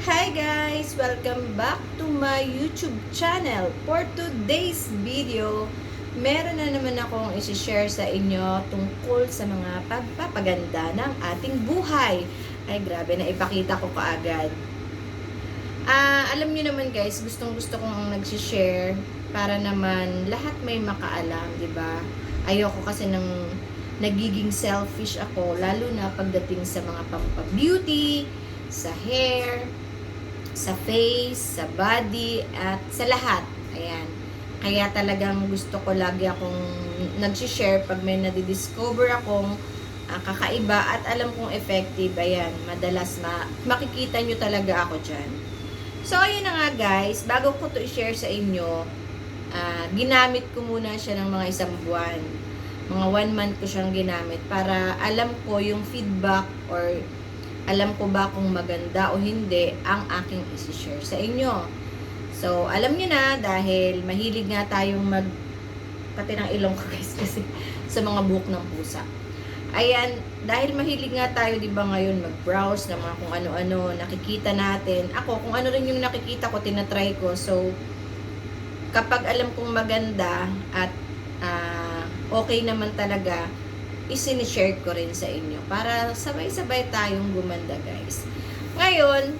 Hi guys! Welcome back to my YouTube channel. For today's video, meron na naman akong isi-share sa inyo tungkol sa mga pagpapaganda ng ating buhay. Ay grabe, na ipakita ko kaagad. Alam niyo naman guys, gustong-gusto kong nag-share para naman lahat may makaalam, di ba? Ayoko kasi ng nagiging selfish ako, lalo na pagdating sa mga pampa-beauty, sa hair, sa face, sa body, at sa lahat. Ayan. Kaya talagang gusto ko lagi akong nag-share pag may nadidiscover akong kakaiba at alam kong effective. Ayan, madalas makikita nyo talaga ako dyan. So, ayun na nga guys, bago ko to i-share sa inyo, ginamit ko muna siya ng mga isang buwan. Mga 1 month ko siyang ginamit para alam ko yung feedback or alam ko ba kung maganda o hindi ang aking isi-share sa inyo. So, alam nyo na dahil mahilig nga tayong pati ng ilong ko guys kasi sa mga buhok ng pusa. Ayan, dahil mahilig nga tayo, di ba ngayon, mag-browse ng mga kung ano-ano, nakikita natin. Ako, kung ano rin yung nakikita ko, tinatry ko. So, kapag alam kong maganda at okay naman talaga, isinishare ko rin sa inyo para sabay-sabay tayong gumanda guys. Ngayon,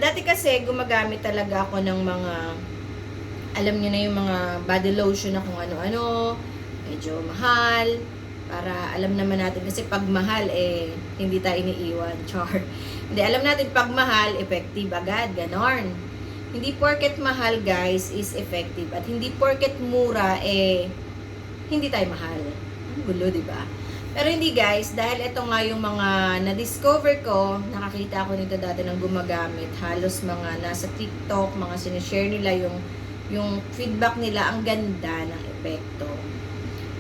dati kasi gumagamit talaga ako ng mga, alam niyo na yung mga body lotion na kung ano-ano, medyo mahal, para alam naman natin kasi pag mahal hindi tayo iniiwan, char. Hindi, alam natin pag mahal, effective agad, ganon. Hindi porket mahal guys is effective at hindi porket mura hindi tayo mahal. Ang gulo, diba? Pero hindi guys, dahil ito nga yung mga na-discover ko, nakakita ako nito dati ng gumagamit, halos mga nasa TikTok, mga sinishare nila yung feedback nila, ang ganda ng epekto.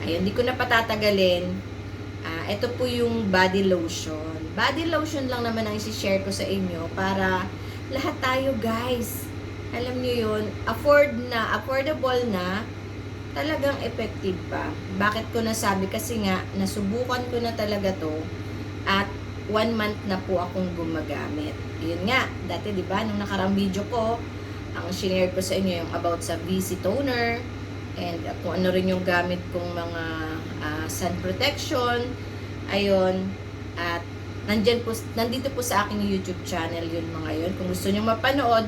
Ayun, di ko na patatagalin. Ito po yung body lotion. Body lotion lang naman ang isi-share ko sa inyo para lahat tayo guys, alam nyo yun, affordable na, talagang effective pa. Bakit ko nasabi? Kasi nga, nasubukan ko na talaga to at 1 month na po akong gumagamit. Yun nga, dati diba, nung nakarang video ko, ang shinare ko sa inyo yung about sa VC toner and kung ano rin yung gamit kong mga sun protection. Ayun, at nandito po sa aking YouTube channel yun mga yun. Kung gusto nyo mapanood,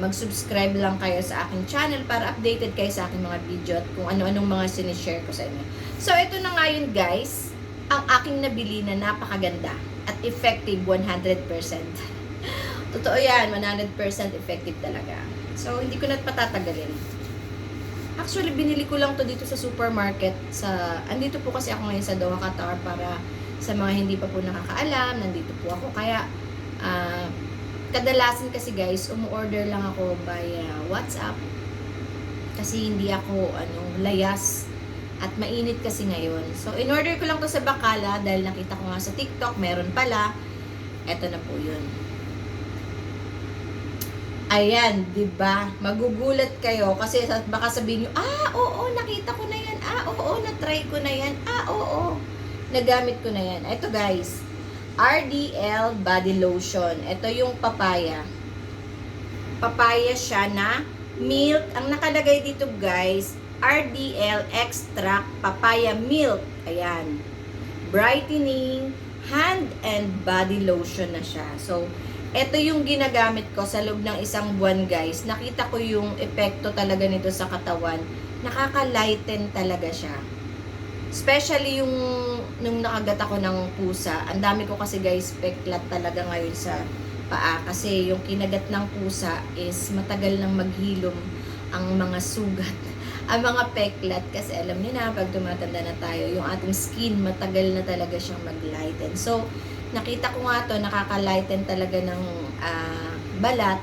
mag-subscribe lang kayo sa aking channel para updated kayo sa aking mga video at kung ano-anong mga sinishare ko sa inyo. So, ito na nga yun guys, ang aking nabili na napakaganda at effective 100%. Totoo yan, 100% effective talaga. So, hindi ko na patatagalin. Actually, binili ko lang to dito sa supermarket. Andito po kasi ako ngayon sa Doha, Qatar para sa mga hindi pa po nakakaalam, nandito po ako. Kaya, kadalasan kasi guys, umu-order lang ako via WhatsApp. Kasi hindi ako layas at mainit kasi ngayon. So, in-order ko lang to sa Bacala dahil nakita ko nga sa TikTok, meron pala. Eto na po yun. Ayan, 'di ba? Magugulat kayo kasi baka sabihin niyo, oo, nakita ko na 'yan. Oo, na-try ko na 'yan. Oo, nagamit ko na 'yan. Ito guys, RDL body lotion. Ito yung papaya. Papaya siya na milk. Ang nakalagay dito guys, RDL extract papaya milk. Ayan. Brightening hand and body lotion na siya. So, ito yung ginagamit ko sa loob ng 1 buwan guys. Nakita ko yung epekto talaga nito sa katawan. Nakaka-lighten talaga siya. Especially yung nung nakagat ako ng pusa. Ang dami ko kasi guys peklat talaga ngayon sa paa. Kasi yung kinagat ng pusa is matagal nang maghilom ang mga sugat. Ang mga peklat. Kasi alam niyo na pag tumatanda na tayo, yung ating skin matagal na talaga siyang mag-lighten. So, nakita ko nga to, nakaka-lighten talaga ng balat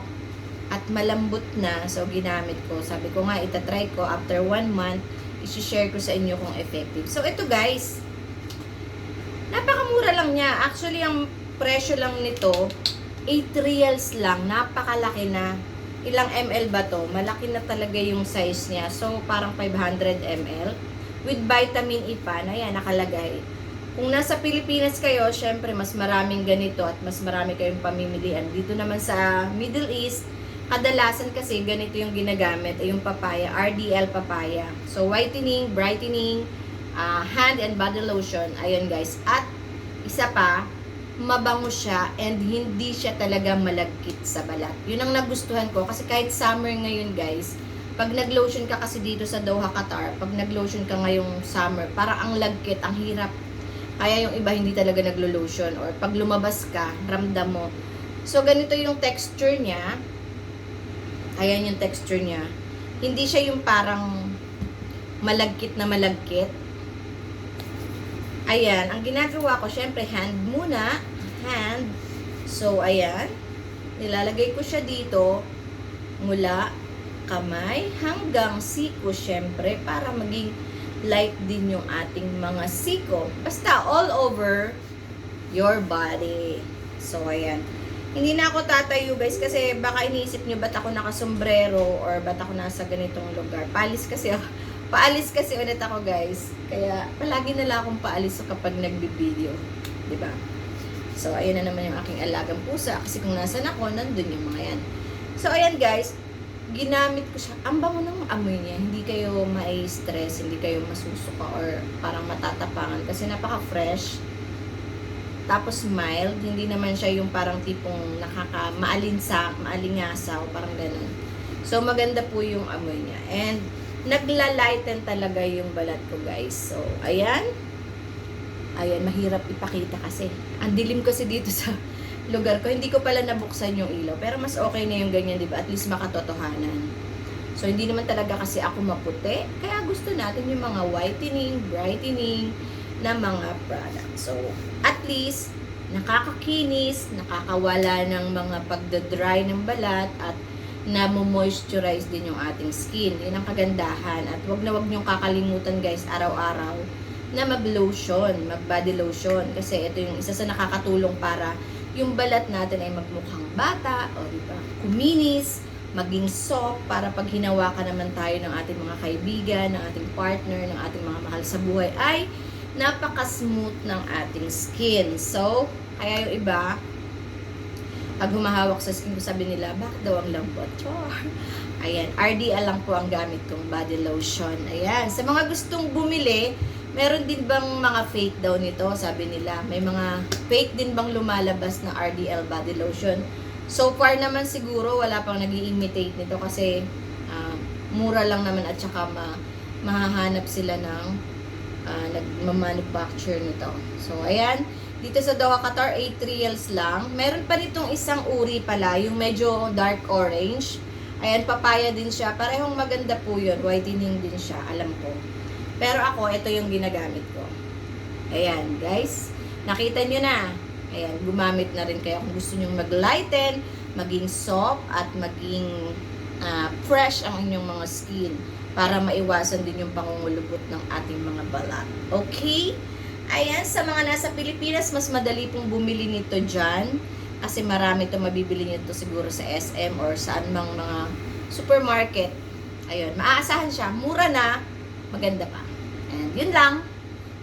at malambot na. So, ginamit ko. Sabi ko nga, itatry ko after 1 month, isi-share ko sa inyo kung effective. So, ito guys, napakamura lang niya. Actually, ang presyo lang nito, 8 reals lang. Napakalaki na. Ilang ml ba to? Malaki na talaga yung size niya. So, parang 500 ml. With vitamin E pa, na yan, nakalagay. Kung nasa Pilipinas kayo, syempre mas maraming ganito at mas marami kayong pamimilian. Dito naman sa Middle East, kadalasan kasi ganito yung ginagamit, ay yung papaya, RDL papaya. So, whitening, brightening, hand and body lotion. Ayun guys. At isa pa, mabango siya and hindi siya talaga malagkit sa balat. Yun ang nagustuhan ko kasi kahit summer ngayon guys, pag nag-lotion ka kasi dito sa Doha, Qatar, pag nag-lotion ka ngayong summer, parang ang lagkit, ang hirap. Kaya yung iba hindi talaga naglo-lotion or pag lumabas ka, ramdam mo. So, ganito yung texture niya. Ayan yung texture niya. Hindi siya yung parang malagkit na malagkit. Ayan, ang ginagawa ko, syempre, hand muna. Hand. So, ayan. Nilalagay ko siya dito mula kamay hanggang siko, syempre, para maging light din yung ating mga siko. Basta all over your body. So, ayan. Hindi na ako tatayo guys kasi baka iniisip nyo ba't ako nakasombrero or ba't ako nasa ganitong lugar. Paalis kasi ulit ako guys. Kaya palagi na lang akong paalis kapag nagbi-video. Diba? So, ayan na naman yung aking alagang pusa. Kasi kung nasan ako, nandun yung mga yan. So, ayan guys. Ginamit ko siya. Ang bango ng amoy niya. Hindi kayo ma-stress, hindi kayo masusuka or parang matatapangan kasi napaka-fresh. Tapos mild, hindi naman siya yung parang tipong maalingasaw, parang ganun. So maganda po yung amoy niya. And nagla-lighten talaga yung balat ko guys. So ayan. Ayan, mahirap ipakita kasi. Ang dilim kasi dito sa lugar ko, hindi ko pala nabuksan yung ilaw. Pero mas okay na yung ganyan, di ba? At least makatotohanan. So, hindi naman talaga kasi ako maputi. Kaya gusto natin yung mga whitening, brightening na mga products. So, at least, nakakakinis, nakakawala ng mga pagdadry ng balat, at namo-moisturize din yung ating skin. Yun ang kagandahan. At wag niyong kakalimutan guys, araw-araw, na mag-lotion, mag-body lotion. Kasi ito yung isa sa nakakatulong para yung balat natin ay magmukhang bata, o diba, kuminis, maging soft, para pag hinawakan naman tayo ng ating mga kaibigan, ng ating partner, ng ating mga mahal sa buhay, ay napaka-smooth ng ating skin. So, kaya yung iba, pag humahawak sa skin ko, sabi nila, bakit daw ang lambot? Char! Ayan, RDL lang po ang gamit kong body lotion. Ayan, sa mga gustong bumili, meron din bang mga fake daw nito? Sabi nila, may mga fake din bang lumalabas na RDL body lotion? So far naman siguro, wala pang nag-i-imitate nito kasi mura lang naman at saka mahahanap sila ng nagmamanufacture nito. So, ayan. Dito sa Doha, Qatar, 8 reals lang. Meron pa nitong isang uri pala, yung medyo dark orange. Ayan, papaya din siya. Parehong maganda po yun. Whitening din siya, alam ko. Pero ako, ito yung ginagamit ko. Ayan, guys. Nakita nyo na. Ayan, gumamit na rin kayo kung gusto nyo mag-lighten, maging soft, at maging fresh ang inyong mga skin para maiwasan din yung pangungulubot ng ating mga balat. Okay? Ayan, sa mga nasa Pilipinas, mas madali pong bumili nito dyan. Kasi marami ito mabibili nito siguro sa SM or saan mang mga supermarket. Ayun, maaasahan siya. Mura na, maganda pa. And yun lang.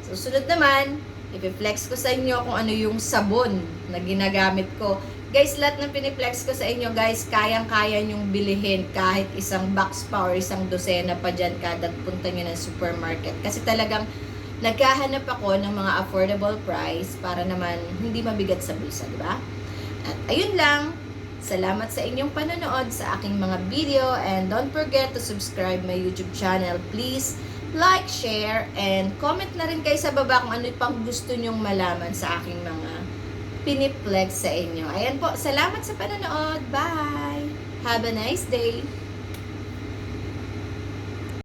Susunod naman, ipiflex ko sa inyo kung ano yung sabon na ginagamit ko. Guys, lahat ng piniplex ko sa inyo, guys, kayang-kaya nyong bilihin kahit isang box pa or isang dosena pa dyan kada punta nyo ng supermarket. Kasi talagang naghahanap ako ng mga affordable price para naman hindi mabigat sa bulsa, di ba? At ayun lang. Salamat sa inyong panonood sa aking mga video, and don't forget to subscribe my YouTube channel. Please like, share, and comment na rin kayo sa baba kung ano pang gusto nyong malaman sa aking mga piniplex sa inyo. Ayan po, salamat sa panonood. Bye! Have a nice day!